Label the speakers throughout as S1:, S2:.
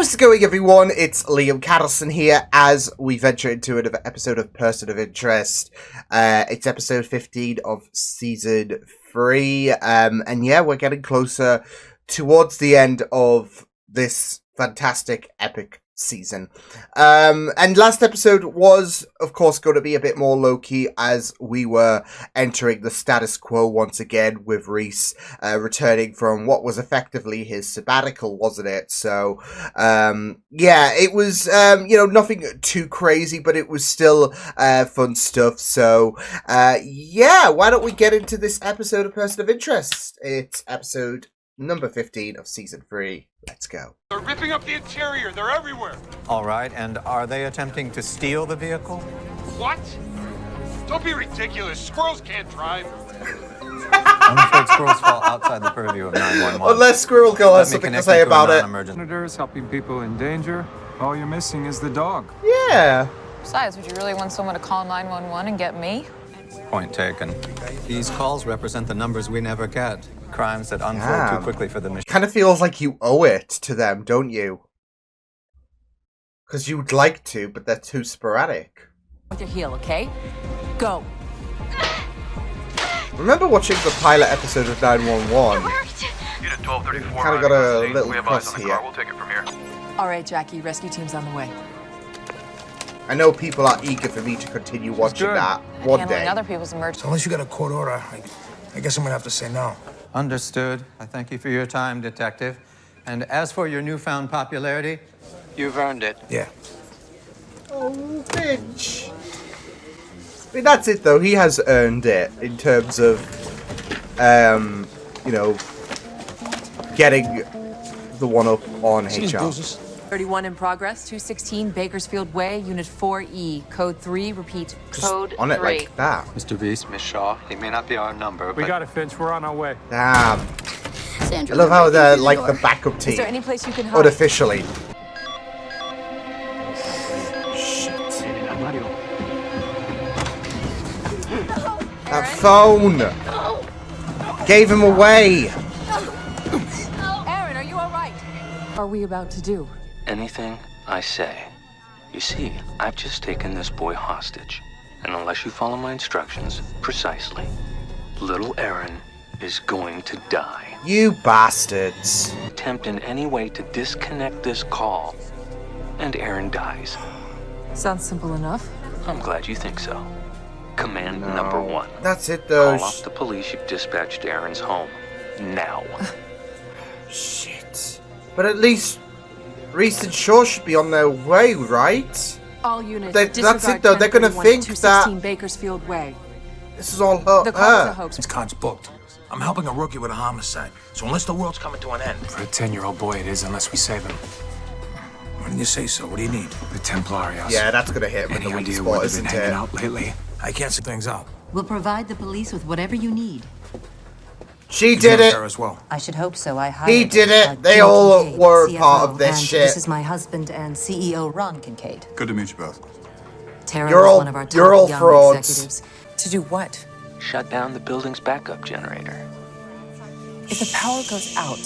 S1: How's it going, everyone? It's Liam Catterson here as we venture into another episode of Person of Interest. It's episode 15 of season 3. And yeah, we're getting closer towards the end of this fantastic, epic season. And last episode was, of course, going to be a bit more low-key as we were entering the status quo once again with Reese returning from what was effectively his sabbatical, wasn't it? So, yeah, it was, nothing too crazy, but it was still fun stuff. So, yeah, why don't we get into this episode of Person of Interest? It's episode number 15 of season 3. Let's go.
S2: They're ripping up the interior. They're everywhere.
S3: All right, and are they attempting to steal the vehicle?
S2: What? Don't be ridiculous. Squirrels can't drive.
S3: I'm afraid squirrels fall outside the purview of 911.
S1: Unless Squirrel Girl has something to say about it.
S4: Senators helping people in danger. All you're missing is the dog.
S1: Yeah.
S5: Besides, would you really want someone to call 911 and get me?
S3: Point taken. These calls represent the numbers we never get. Crimes that unfold too quickly for the machine.
S1: Kind of feels like you owe it to them, don't you? Because you'd like to, but they're too sporadic.
S5: With your heel, okay? Go.
S1: Remember watching the pilot episode of 911?
S6: Unit 1234.
S1: Kind of got a little cross here.
S6: We'll take it from here.
S5: All right, Jackie. Rescue team's on the way.
S1: I know people are eager for me to continue watching that one
S5: Handling
S1: day.
S5: other people's emergencies.
S7: So unless you got a court order, I guess I'm gonna have to say no.
S3: Understood. I thank you for your time, Detective. And as for your newfound popularity, you've earned it.
S7: Yeah.
S1: Oh, bitch. I mean, that's it, though. He has earned it in terms of, getting the one-up on HR.
S5: 31 in progress, 216 Bakersfield Way, Unit 4E, Code 3, repeat, Code 3.
S1: On it like that.
S3: Mr. Reese, Miss Shaw, he may not be our number,
S4: We got it, Finch. We're on our way.
S1: Damn.
S8: Sandra,
S1: I love how they're like the backup
S5: Is
S1: team.
S5: there any place you can hide?
S1: Unofficially. Shit. That phone! Gave him away!
S5: Aaron, are you all right? Are we about to do?
S9: Anything I say. You see, I've just taken this boy hostage. And unless you follow my instructions precisely, little Aaron is going to die.
S1: You bastards.
S9: Attempt in any way to disconnect this call, and Aaron dies.
S5: Sounds simple enough.
S9: I'm glad you think so. Command number 1.
S1: That's it, though.
S9: Call off the police you've dispatched to Aaron's home. Now.
S1: Shit. But at least Reese and Shaw should be on their way, right?
S5: All units.
S1: That's it, though. They're gonna think that
S5: Bakersfield Way.
S1: this is all her.
S5: The call is a hoax.
S7: This card's booked. I'm helping a rookie with a homicide. So unless the world's coming to an end.
S4: For a 10-year-old boy, it is unless we save him.
S7: Why didn't you say so? What do you need?
S4: The Templarios.
S1: Yeah, that's gonna hit with
S4: Any
S1: the weak
S4: idea
S1: spot,
S4: where they've been
S1: isn't
S4: hanging
S1: it?
S4: out lately?
S7: I can't see things out.
S8: We'll provide the police with whatever you need.
S1: She did it.
S7: There as well.
S8: I should hope so. I hired
S1: He did it. They
S8: Joe
S1: all
S8: Kincaid,
S1: were
S8: CFO,
S1: part of this
S8: and
S1: shit.
S8: This is my husband and CEO, Ron Kincaid.
S6: Good to meet you both.
S8: Tara
S1: You're
S8: is
S1: all-
S8: one of our
S1: you're
S8: top
S1: all
S8: young
S1: frauds.
S8: executives.
S5: To do what?
S9: Shut down the building's backup generator.
S5: If the power goes out,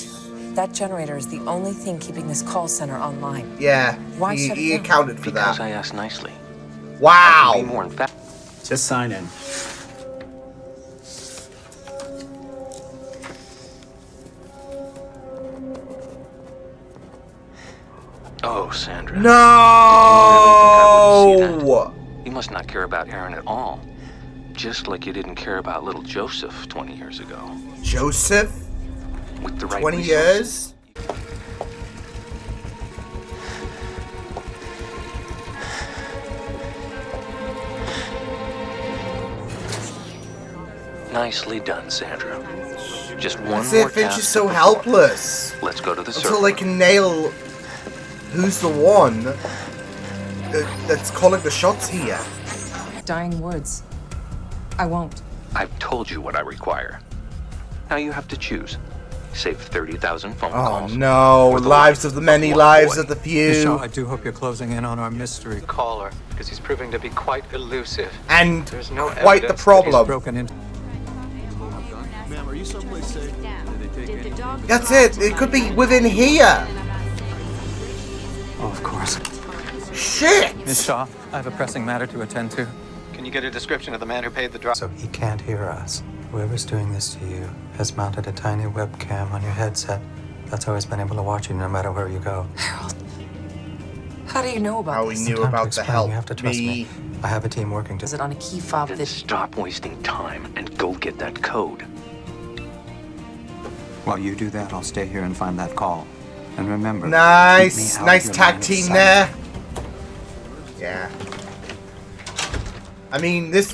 S5: that generator is the only thing keeping this call center online.
S1: Yeah,
S5: Why
S1: he
S5: shut it down?
S1: accounted for
S9: Because
S1: that.
S9: I asked nicely.
S1: Wow.
S9: Be more emphatic.
S10: Just sign in.
S9: Oh, Sandra.
S1: No.
S9: You must not care about Aaron at all. Just like you didn't care about little Joseph 20 years ago.
S1: Joseph?
S9: With the right
S1: 20
S9: resources.
S1: years?
S9: Nicely done, Sandra. Just one
S1: That's
S9: more
S1: it, Finch
S9: task
S1: is so
S9: to perform.
S1: helpless.
S9: Let's go to the
S1: Until
S9: server.
S1: they can nail who's the one that's calling the shots here.
S5: Dying words. I won't.
S9: I've told you what I require. Now you have to choose. Save 30,000 phone
S1: Oh
S9: calls.
S1: no,
S9: or the
S1: lives of the many,
S9: one
S1: lives
S9: boy.
S1: of the
S3: Miss Shaw,
S1: few.
S3: I do hope you're closing in on our mystery caller, because he's proving to be quite elusive.
S1: And
S3: There's no
S1: quite the
S3: evidence that he's
S1: problem.
S3: broken into.
S6: Ma'am, are you someplace safe?
S1: That's it, it could be within here.
S3: Oh, of course.
S1: Shit!
S3: Miss Shaw, I have a pressing matter to attend to. Can you get a description of the man who paid the driver? So he can't hear us. Whoever's doing this to you has mounted a tiny webcam on your headset. That's how he's been able to watch you no matter where you go.
S5: Harold, how do you know about
S1: How we
S5: this?
S1: knew
S3: Time to
S1: about the
S3: explain.
S1: help
S3: You have to trust me. I have a team working to...
S5: Is it on a key fob
S9: Then
S5: that...
S9: stop wasting time and go get that code.
S3: While you do that, I'll stay here and find that call. And remember...
S1: Nice!
S3: keep me out
S1: Nice
S3: of your
S1: tag
S3: line of
S1: team
S3: sight.
S1: there. Yeah. I mean, this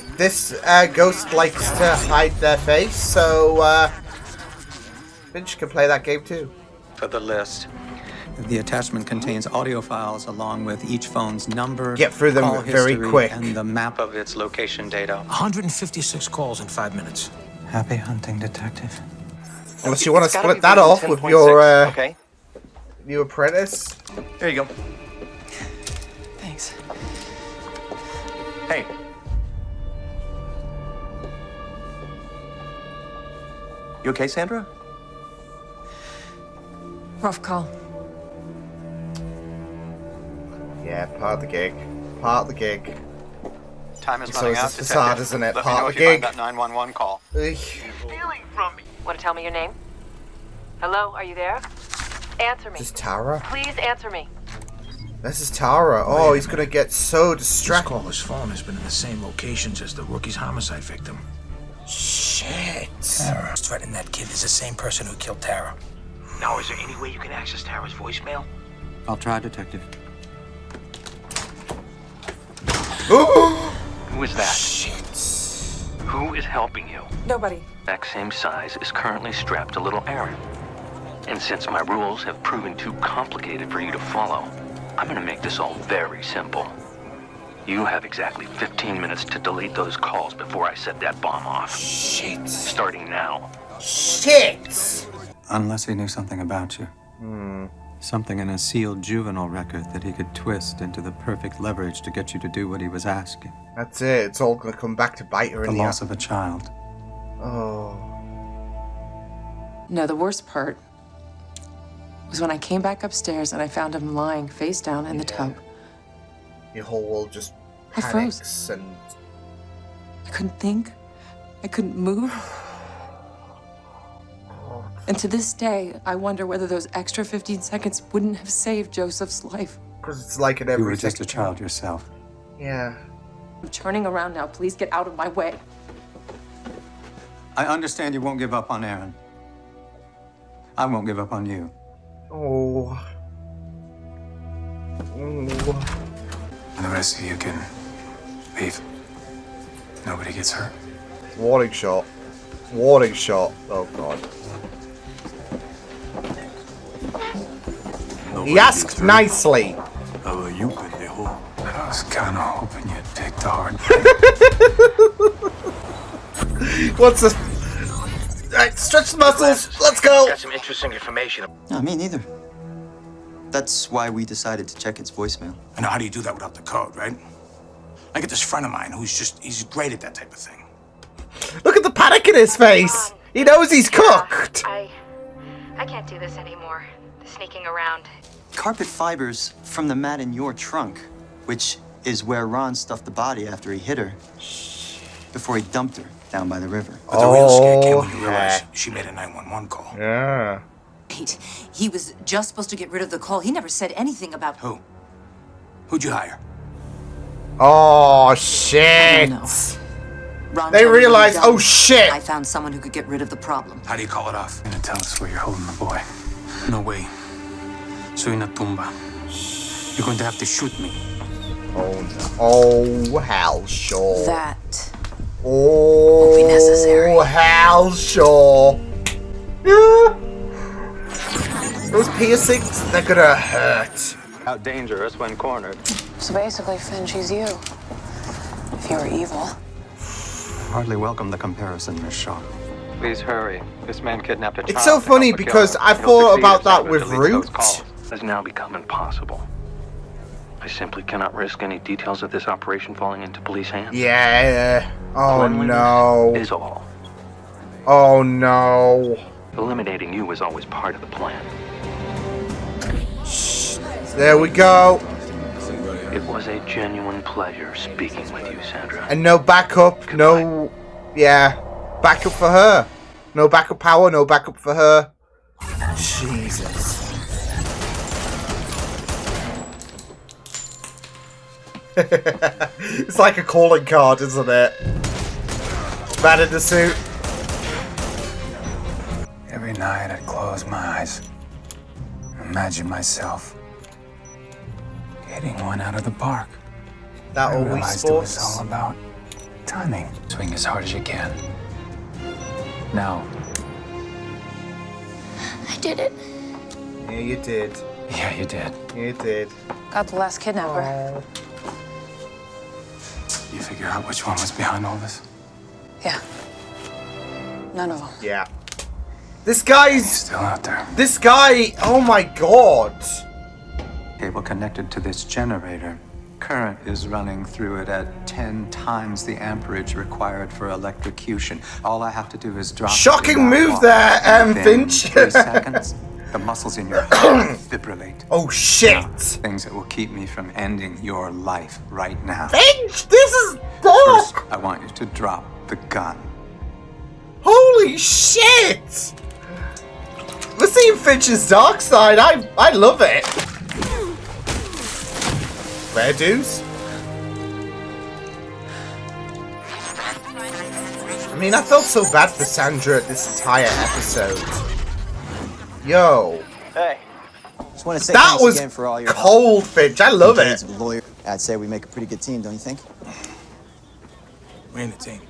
S1: ghost likes to hide their face, so Finch can play that game too.
S3: For the list. The attachment contains audio files along with each phone's number,
S1: Get through them
S3: call
S1: very
S3: history,
S1: quick.
S3: and the map of its location data.
S7: 156 calls in 5 minutes.
S3: Happy hunting, detective.
S1: Unless you want to
S9: It's gotta
S1: split
S9: be
S1: that
S9: version
S1: off with
S9: 10.6,
S1: your
S9: okay?
S1: new apprentice.
S9: There you go.
S5: Thanks.
S9: Hey. You okay, Sandra?
S5: Rough call.
S1: Yeah, part of the gig. Part of the gig.
S3: Time is
S1: So
S3: running
S1: is
S3: out,
S1: this facade,
S3: detective.
S1: isn't it?
S3: Let me
S1: Part
S3: know
S1: of
S3: if
S1: the
S3: you find
S1: gig.
S3: that 911 call.
S1: Ugh.
S2: Stealing from me.
S10: Want to tell me your name? Hello, are you there? Answer me.
S1: This is Tara?
S10: Please answer me.
S1: This is Tara. Oh, he's gonna get so
S7: This
S1: distracted.
S7: caller's phone has been in the same locations as the rookie's homicide victim.
S1: Shit.
S7: Tara. Who's threatening that kid is the same person who killed Tara. Now, is there any way you can access Tara's voicemail?
S3: I'll try, detective.
S9: Who is that?
S1: Shit.
S9: Who is helping you?
S5: Nobody.
S9: Exact same size is currently strapped to little Aaron. And since my rules have proven too complicated for you to follow, I'm gonna make this all very simple. You have exactly 15 minutes to delete those calls before I set that bomb off.
S1: Shit.
S9: Starting now.
S1: Shit.
S3: Unless he knew something about you. Something in a sealed juvenile record that he could twist into the perfect leverage to get you to do what he was asking.
S1: That's it. It's all gonna come back to bite her
S3: The
S1: in the
S3: loss
S1: ass.
S3: of a child.
S1: Oh.
S5: No, the worst part was when I came back upstairs and I found him lying face down in the tub.
S1: Your whole world just
S5: I froze.
S1: panics and
S5: I couldn't think. I couldn't move. And to this day, I wonder whether those extra 15 seconds wouldn't have saved Joseph's life.
S1: because it's like an
S3: You
S1: every
S3: were just a
S1: second-
S3: child yourself.
S1: Yeah.
S5: I'm turning around now. Please get out of my way.
S3: I understand you won't give up on Aaron. I won't give up on you.
S1: Oh. Oh.
S4: And the rest of you can leave. Nobody gets hurt.
S1: Warning shot. Warning shot. Oh god. He asked nicely.
S4: I was kind of hoping you'd pick the hard.
S1: What's this? Right, stretch the muscles. Let's go.
S7: Got some interesting information.
S11: No, me neither. That's why we decided to check its voicemail.
S7: I know how do you do that without the code, right? I get this friend of mine he's great at that type of thing.
S1: Look at the panic in his face. He knows he's cooked.
S10: I can't do this anymore. The sneaking around.
S11: Carpet fibers from the mat in your trunk, which is where Ron stuffed the body after he hit her, before he dumped her down by the river.
S7: But the real scare came when you
S1: yeah.
S7: realize she made a 911 call.
S1: Yeah.
S8: Wait, he was just supposed to get rid of the call. He never said anything about...
S7: Who? Who'd you hire?
S1: Oh
S8: I
S1: shit.
S8: don't know. Ron
S1: They
S8: told me
S1: realized,
S8: when he
S1: oh shit.
S8: I found someone who could get rid of the problem.
S7: How do you call it off?
S4: You're gonna tell us where you're holding the boy.
S7: No way. Soy una tumba. You're going to have to shoot me.
S1: Oh no. Oh hell sure.
S8: That
S1: Oh
S8: won't be necessary.
S1: hell sure. Yeah. Those piercings, they're gonna hurt.
S3: Out dangerous when cornered.
S5: So basically, Finn, she's you. If you were evil.
S3: Hardly welcome the comparison, Miss Shaw. Please hurry. This man kidnapped a child.
S1: It's so
S3: to
S1: funny
S3: help the
S1: because
S3: killer.
S1: I
S3: He'll
S1: thought
S3: succeed
S1: about
S3: if
S1: that
S3: Sandra
S1: with
S3: deletes those
S1: Root.
S3: calls.
S9: Has now become impossible. I simply cannot risk any details of this operation falling into police hands.
S1: Yeah. Oh
S9: Cleanliness
S1: no.
S9: is all.
S1: Oh no.
S9: Eliminating you was always part of the plan.
S1: There we go.
S9: It was a genuine pleasure speaking with you, Sandra.
S1: And no backup, no... Yeah, backup for her. No backup power, no backup for her. Jesus. It's like a calling card, isn't it? Man in the suit.
S4: Every night I'd close my eyes, imagine myself hitting one out of the park.
S1: That
S4: I
S1: always
S4: realized it was
S1: sports.
S4: all about timing. Swing as hard as you can. Now.
S12: I did it.
S1: Yeah, you did.
S4: Yeah, you did.
S1: You did.
S5: Got the last kidnapper.
S1: Oh.
S4: You figure out which one was behind all this?
S5: Yeah. None of them.
S1: Yeah. This guy's
S4: He's still out there.
S1: This guy, oh my god.
S3: Cable connected to this generator. Current is running through it at 10 times the amperage required for electrocution. All I have to do is drop.
S1: Shocking move there,
S3: Within
S1: Finch.
S3: 3 seconds, the muscles in your heart fibrillate.
S1: Oh shit.
S3: Now, things that will keep me from ending your life right now.
S1: Finch, this is
S3: First,
S1: dark.
S3: I want you to drop the gun.
S1: Holy shit. We're seeing Finch's dark side. I love it. Fair dues. I mean, I felt so bad for Sandra this entire episode. Yo.
S11: Hey. Just want to say
S1: That
S11: thanks
S1: was
S11: again for all your
S1: cold, Finch. I love
S11: decades
S1: it.
S11: of lawyer. I'd say we make a pretty good team, don't you think?
S7: We're in the team.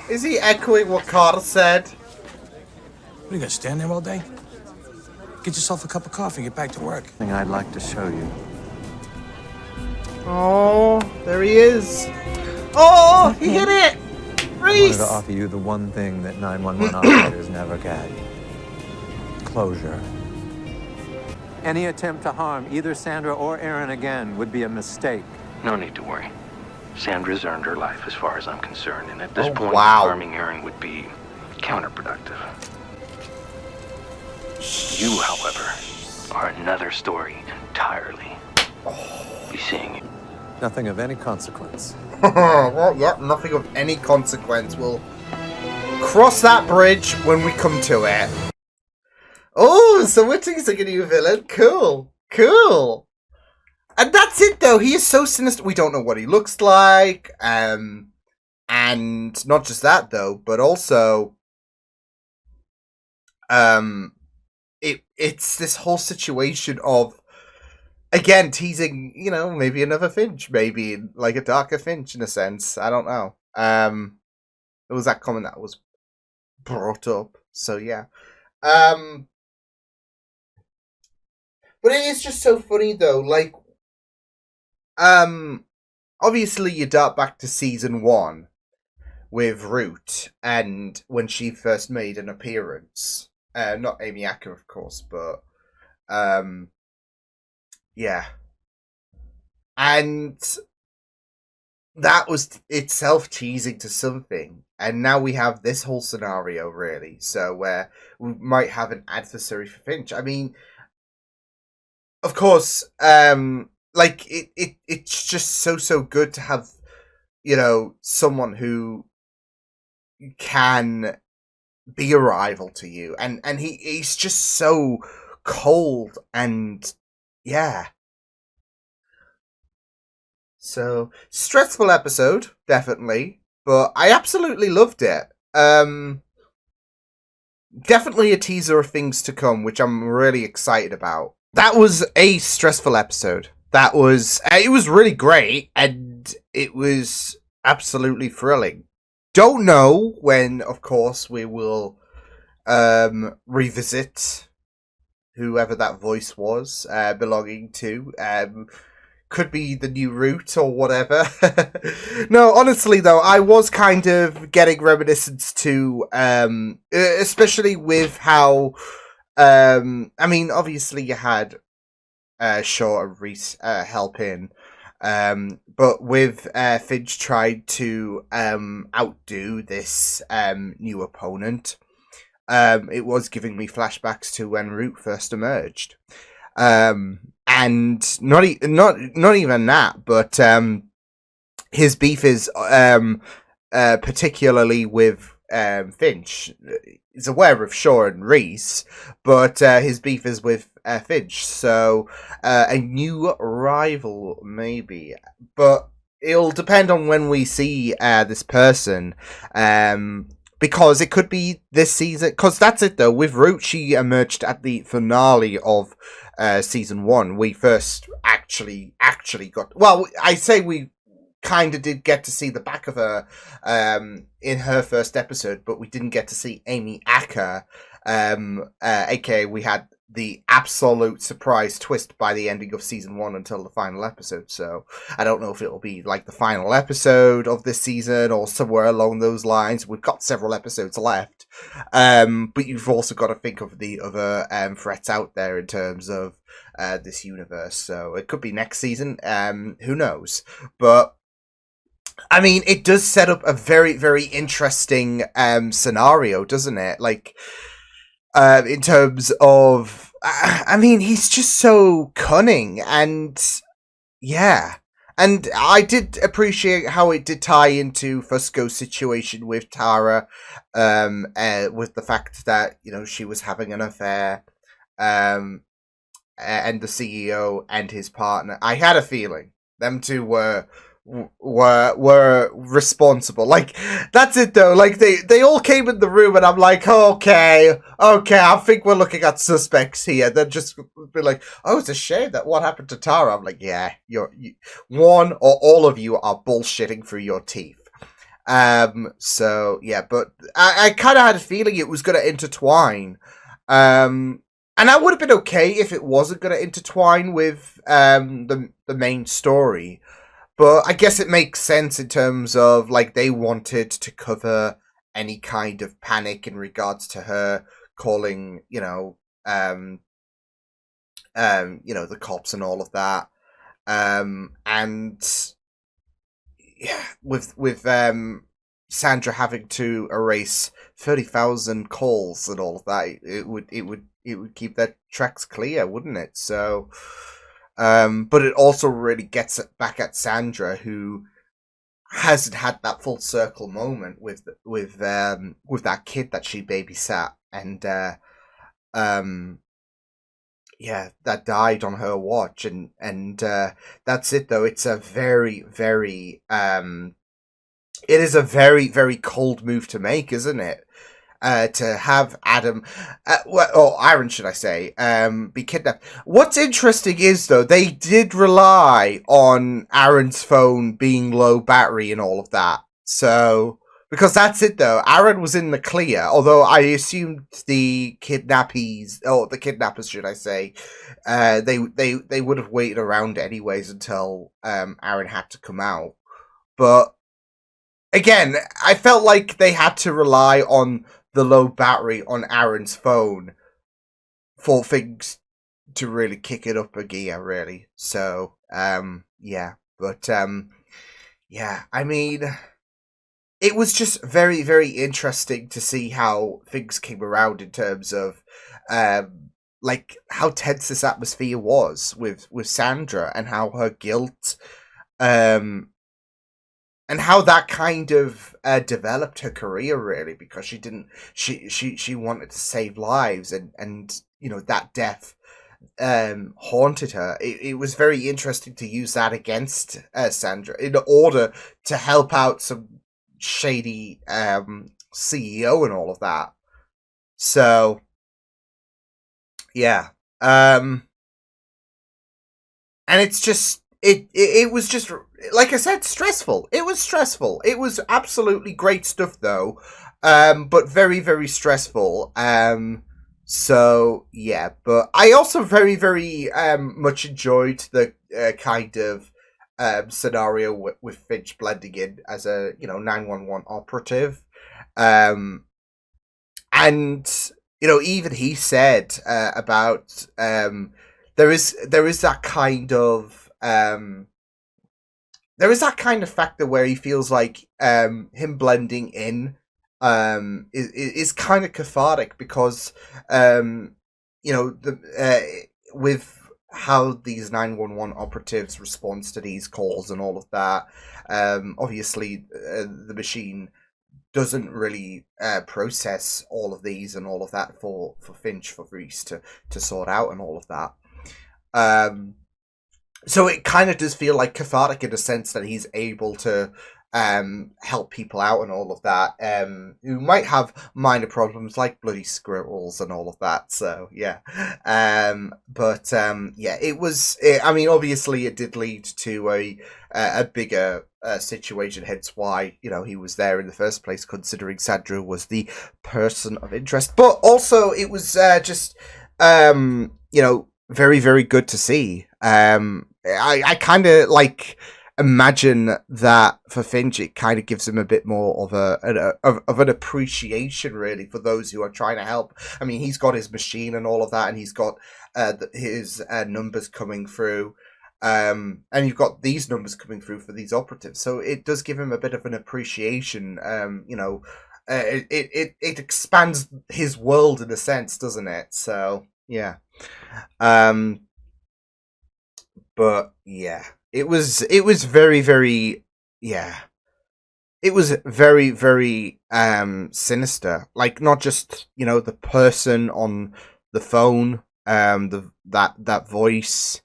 S1: Is he echoing what Carter said?
S7: What, you gonna stand there all day? Get yourself a cup of coffee and get back to work.
S3: Thing I'd like to show you.
S1: Oh, there he is. Oh, he hit it.
S3: I wanted
S1: Reese.
S3: to offer you the one thing that 911 operators never get. Closure. Any attempt to harm either Sandra or Aaron again would be a mistake.
S9: No need to worry. Sandra's earned her life as far as I'm concerned, and at this point,
S1: wow.
S9: harming Aaron would be counterproductive. You, however, are another story entirely. Be seeing you.
S3: Nothing of any consequence.
S1: Well, yeah, nothing of any consequence. We'll cross that bridge when we come to it. Oh, so we're teasing a new villain. Cool. Cool. And that's it, though. He is so sinister. We don't know what he looks like. And not just that, though, but also... It's this whole situation of, again, teasing, you know, maybe another Finch, maybe like a darker Finch in a sense. I don't know. It was that comment that was brought up. So yeah. But it is just so funny though. Like, obviously you dart back to season 1 with Root, and when she first made an appearance. Not Amy Acker, of course, but yeah. And that was itself teasing to something. And now we have this whole scenario, really. So where we might have an adversary for Finch. I mean, of course, like, it's just so good to have, you know, someone who can be a rival to you, and he's just so cold, and yeah. So stressful episode, definitely, but I absolutely loved it. Definitely a teaser of things to come, which I'm really excited about. That was a stressful episode. That was it was really great, and it was absolutely thrilling. Don't know when, of course, we will revisit whoever that voice was belonging to. Could be the new Root or whatever. No, honestly, though, I was kind of getting reminiscence to, especially with how, I mean, obviously you had Shaw and Reese help in. But with Finch tried to outdo this new opponent, it was giving me flashbacks to when Root first emerged. And not even that, but his beef is particularly with Finch. He's aware of Shaw and Reese, but his beef is with Finch. So a new rival, maybe, but it'll depend on when we see this person. Because it could be this season. Because that's it, though. With Root, she emerged at the finale of season 1. We first actually got... Well, I say we kind of did get to see the back of her in her first episode, but we didn't get to see Amy Acker. AKA, we had the absolute surprise twist by the ending of season 1 until the final episode. So I don't know if it'll be like the final episode of this season or somewhere along those lines. We've got several episodes left, but you've also got to think of the other threats out there in terms of this universe. So it could be next season. Who knows? But I mean, it does set up a very, very interesting scenario, doesn't it? Like, in terms of, I mean, he's just so cunning, and yeah. And I did appreciate how it did tie into Fusco's situation with Tara, with the fact that, you know, she was having an affair, and the CEO and his partner. I had a feeling them two were responsible. Like, that's it though. Like, they all came in the room and I'm like, okay, I think we're looking at suspects here. Then just be like, oh, it's a shame that what happened to Tara. I'm like, yeah, you one or all of you are bullshitting through your teeth. So yeah, but I kind of had a feeling it was going to intertwine. And I would have been okay if it wasn't going to intertwine with the main story. But I guess it makes sense in terms of, like, they wanted to cover any kind of panic in regards to her calling, the cops and all of that. And yeah, with Sandra having to erase 30,000 calls and all of that, it would keep their tracks clear, wouldn't it? So. But it also really gets back at Sandra, who hasn't had that full circle moment with that kid that she babysat, and that died on her watch, and that's it though. It's a very, very it is a very, very cold move to make, isn't it? To have Adam, or Aaron, should I say, be kidnapped. What's interesting is, though, they did rely on Aaron's phone being low battery and all of that. So, because that's it, though. Aaron was in the clear, although I assumed the kidnappers, should I say, they would have waited around anyways until Aaron had to come out. But again, I felt like they had to rely on the low battery on Aaron's phone for things to really kick it up a gear, really. So, yeah. But, yeah, I mean, it was just very, very interesting to see how things came around in terms of, like, how tense this atmosphere was with Sandra, and how her guilt, and how that kind of developed her career, really, because she wanted to save lives, and that death haunted her. It was very interesting to use that against Sandra in order to help out some shady CEO and all of that. So yeah, and it's just it was just, like I said, stressful. It was stressful. It was absolutely great stuff, though, but very, very stressful. So yeah, but I also very, very much enjoyed the kind of scenario with Finch blending in as a 911 operative, and even he said about there is that kind of there is that kind of factor where he feels like him blending in is kind of cathartic because with how these 911 operatives respond to these calls and all of that, obviously the machine doesn't really process all of these and all of that for Reese to sort out and all of that. So it kind of does feel like cathartic in the sense that he's able to help people out and all of that who might have minor problems like bloody squirrels and all of that. So yeah, I mean, obviously it did lead to a bigger situation, hence why he was there in the first place, considering Sandra was the person of interest. But also it was just very, very good to see. I kind of imagine that for Finch, it kind of gives him a bit more of an appreciation, really, for those who are trying to help. I mean, he's got his machine and all of that, and he's got his numbers coming through, and you've got these numbers coming through for these operatives. So it does give him a bit of an appreciation. It expands his world in a sense, doesn't it? So yeah. But yeah. It was very, very, it was very, very sinister. Like, not just the person on the phone, that voice,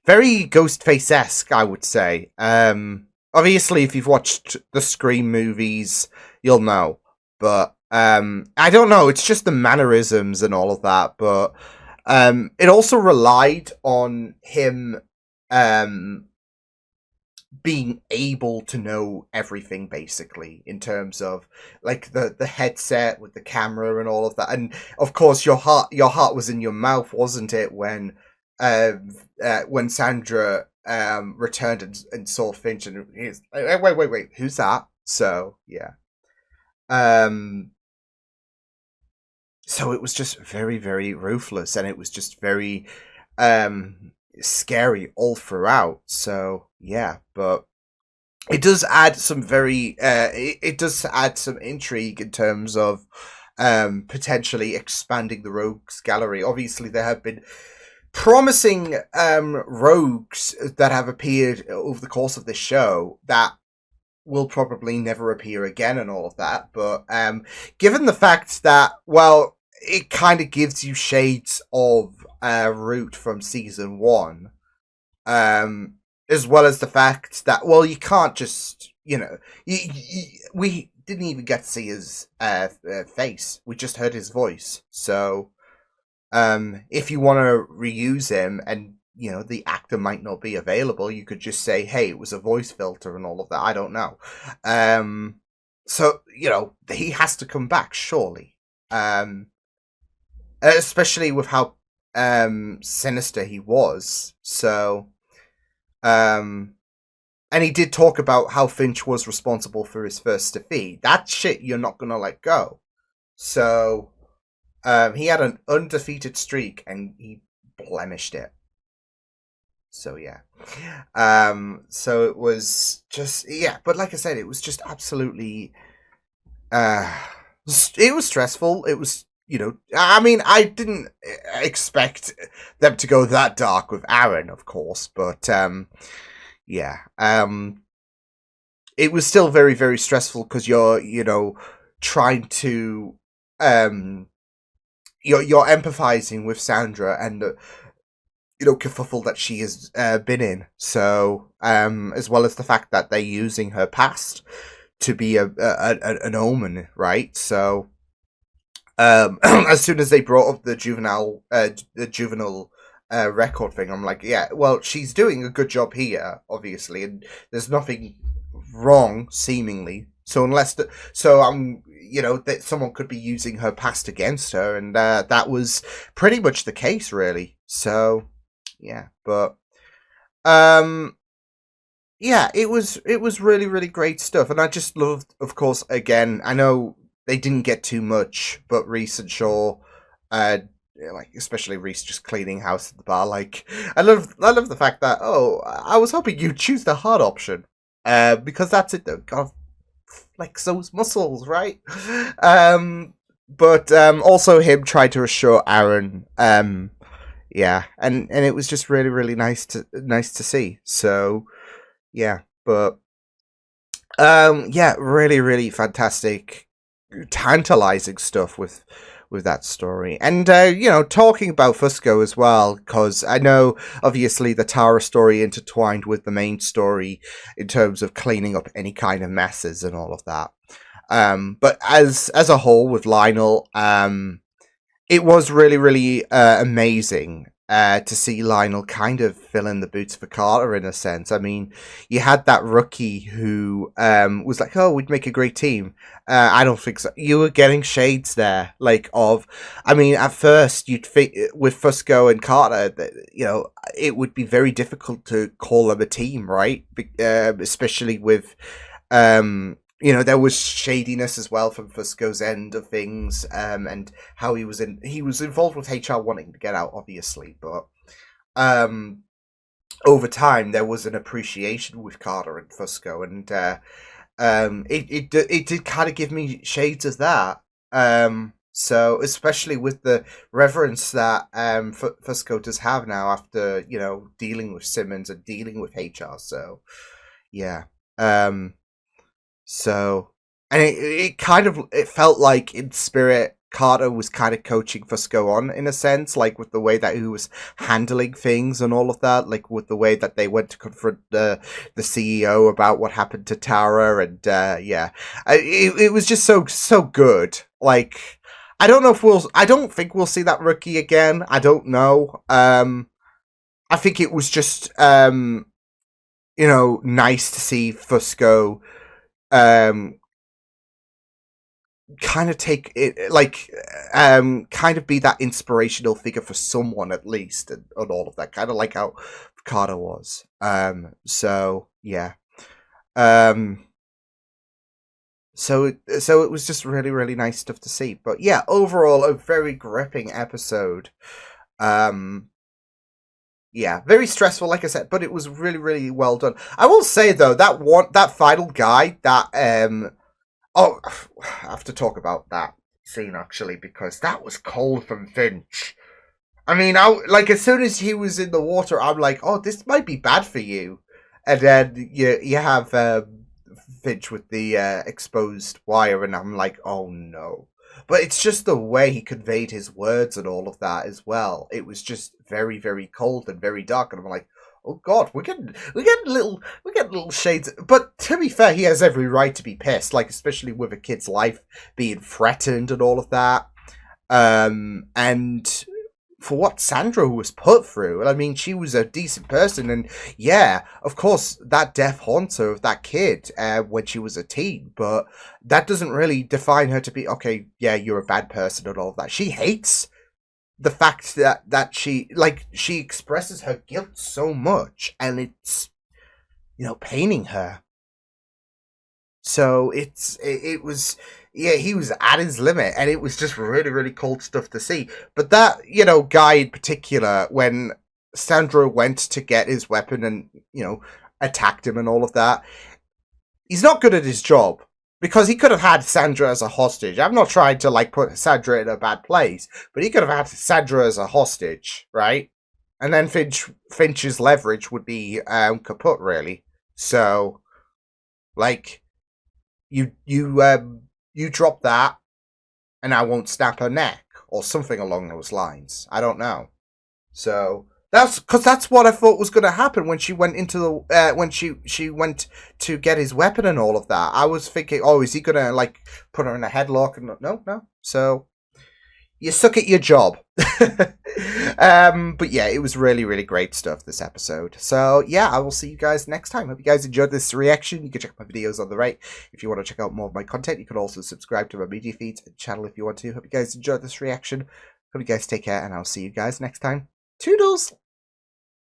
S1: very Ghostface-esque, I would say. Obviously, if you've watched the Scream movies, you'll know. But I don't know. It's just the mannerisms and all of that. But it also relied on him being able to know everything, basically, in terms of the headset with the camera and all of that. And of course your heart was in your mouth, wasn't it, when Sandra returned and saw Finch, and he's wait, who's that? So yeah. So it was just very, very ruthless, and it was just very scary all throughout. So yeah, but it does add some it does add some intrigue in terms of potentially expanding the rogues gallery. Obviously there have been promising rogues that have appeared over the course of this show that will probably never appear again and all of that, but given the fact that, well, it kind of gives you shades of Root from season 1, as well as the fact that, well, you can't just, we didn't even get to see his face, we just heard his voice. So if you want to reuse him and the actor might not be available, you could just say, hey, it was a voice filter and all of that. I don't know. So he has to come back, surely, especially with how sinister he was. So and he did talk about how Finch was responsible for his first defeat. That shit you're not gonna let go. So he had an undefeated streak and he blemished it. So yeah. So it was just, but like I said, it was just absolutely it was stressful. It was, I mean, I didn't expect them to go that dark with Aaron, of course, but it was still very, very stressful because you're trying to you're empathizing with Sandra and kerfuffle that she has been in. So as well as the fact that they're using her past to be an omen, right? So as soon as they brought up the juvenile record thing, I'm like, yeah, well, she's doing a good job here, obviously, and there's nothing wrong seemingly. So that someone could be using her past against her, and that was pretty much the case, really. So yeah, but it was really, really great stuff, and I just loved, of course, again, I know they didn't get too much, but Reese and Shaw, especially Reese just cleaning house at the bar. I love the fact that, I was hoping you'd choose the hard option, because that's it though. God flex those muscles, right? But also him trying to assure Aaron, yeah, and it was just really, really nice to see. So yeah, but yeah, really, really fantastic, tantalizing stuff with that story. And talking about Fusco as well, because I know obviously the Tara story intertwined with the main story in terms of cleaning up any kind of messes and all of that. But as a whole with Lionel, it was really, really amazing to see Lionel kind of fill in the boots for Carter in a sense. I mean, you had that rookie who was like, "Oh, we'd make a great team." I don't think so. You were getting shades there, like of. I mean, at first you'd think with Fusco and Carter, that, it would be very difficult to call them a team, right? Especially with there was shadiness as well from Fusco's end of things, and how he was involved with HR wanting to get out, obviously, but over time there was an appreciation with Carter and Fusco, and it did kind of give me shades of that. So especially with the reverence that Fusco does have now after dealing with Simmons and dealing with HR. So yeah. So, and it felt like in spirit, Carter was kind of coaching Fusco on in a sense, like with the way that he was handling things and all of that, like with the way that they went to confront the CEO about what happened to Tara, and it was just so good. Like, I don't think we'll see that rookie again. I don't know. I think it was just nice to see Fusco kind of take it, like kind of be that inspirational figure for someone at least, and all of that, kind of like how Carter was. So yeah. So it was just really, really nice stuff to see. But yeah, overall a very gripping episode. Yeah, very stressful, like I said, but it was really, really well done. I will say though, that final guy, that I have to talk about that scene actually, because that was cold from Finch. I mean, as soon as he was in the water, I'm like, oh, this might be bad for you. And then you have Finch with the exposed wire, and I'm like, oh no. But it's just the way he conveyed his words and all of that as well. It was just very, very cold and very dark, and I'm like, oh God, we're getting little shades. But to be fair, he has every right to be pissed, like especially with a kid's life being threatened and all of that. And for what Sandra was put through, I mean, she was a decent person, and yeah, of course, that death haunts her of that kid when she was a teen, but that doesn't really define her to be, okay, yeah, you're a bad person and all of that. She hates the fact that she expresses her guilt so much, and it's paining her. So it was, yeah, he was at his limit, and it was just really, really cold stuff to see. But that guy in particular, when Sandro went to get his weapon and attacked him and all of that, he's not good at his job. Because he could have had Sandra as a hostage. I'm not trying to put Sandra in a bad place, but he could have had Sandra as a hostage, right? And then Finch's leverage would be kaput, really. So, you drop that, and I won't snap her neck, or something along those lines. I don't know. So that's what I thought was going to happen when she went into the when she went to get his weapon and all of that. I was thinking, oh, is he going to put her in a headlock? And no. So you suck at your job. But yeah, it was really, really great stuff this episode. So yeah, I will see you guys next time. Hope you guys enjoyed this reaction. You can check my videos on the right if you want to check out more of my content. You can also subscribe to my media feeds and channel if you want to. Hope you guys enjoyed this reaction. Hope you guys take care, and I'll see you guys next time. Toodles!